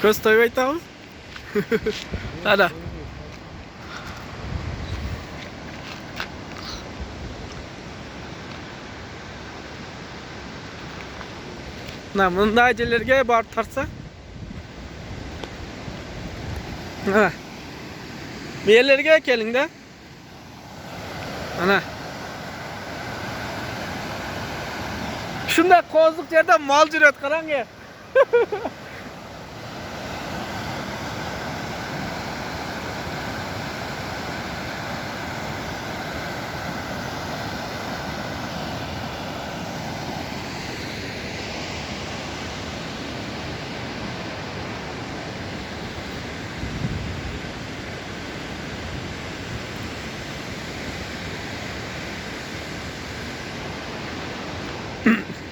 Ko'z to'yib aytamiz. Ana. Mana bunday joylarga borib tarsa. Ana. Bu yerlarga keling-da. Ana. Shunday qo'ziq yerda mol yuradi, qarang-a.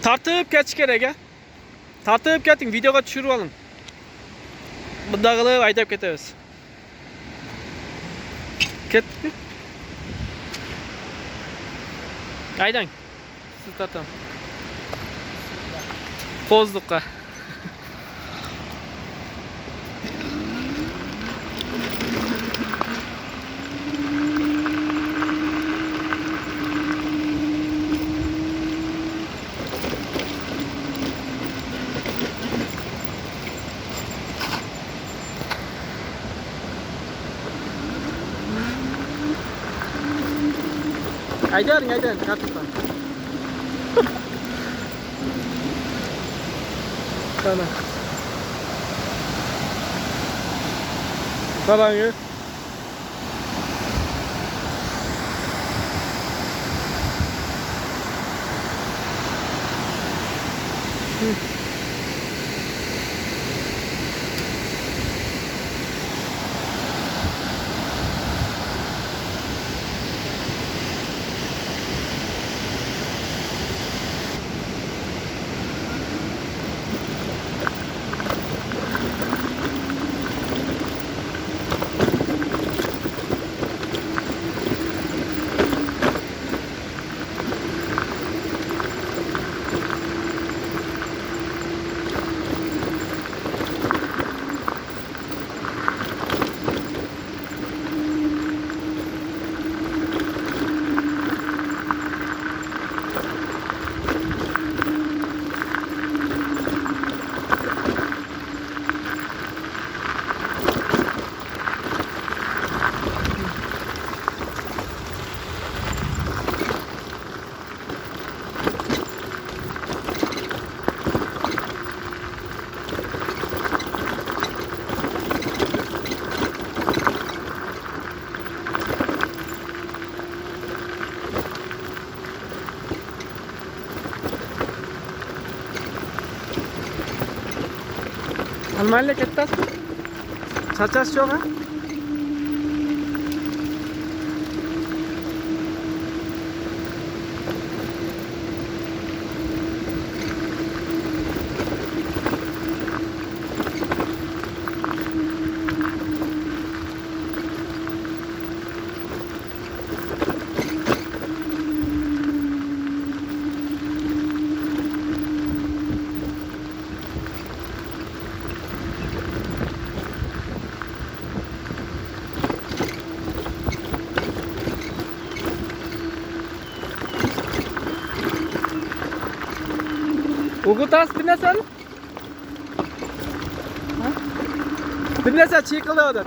Tartib ketish kerak a. Tartib keting, videoga tushirib olin. Bunday qilib haydab ketamiz. Ketdik. Haydang. Siz torting. Qo'zliqqa. Haydang, tartibdan. Sana. Qarang-a. Almanya kettas. Charchash yo'q-a? O'qitas bir narsani? Bir narsa chiyqilyapti.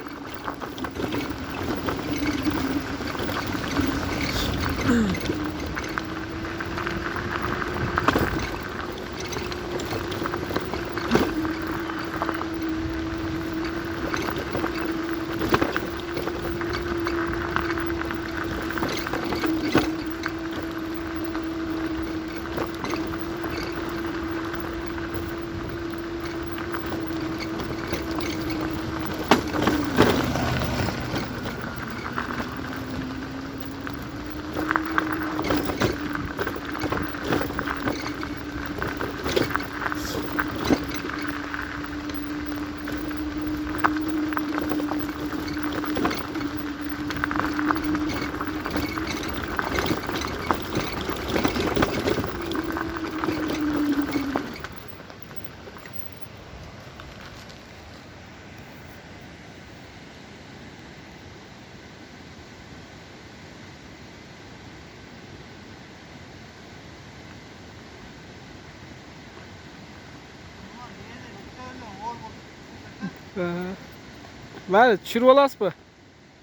Mayli, tushirib olasizmi?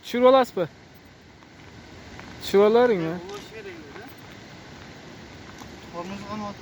Tushirib olasizmi? Tushirib olaveringmi? Ulash kerak edi. Tormozni qanot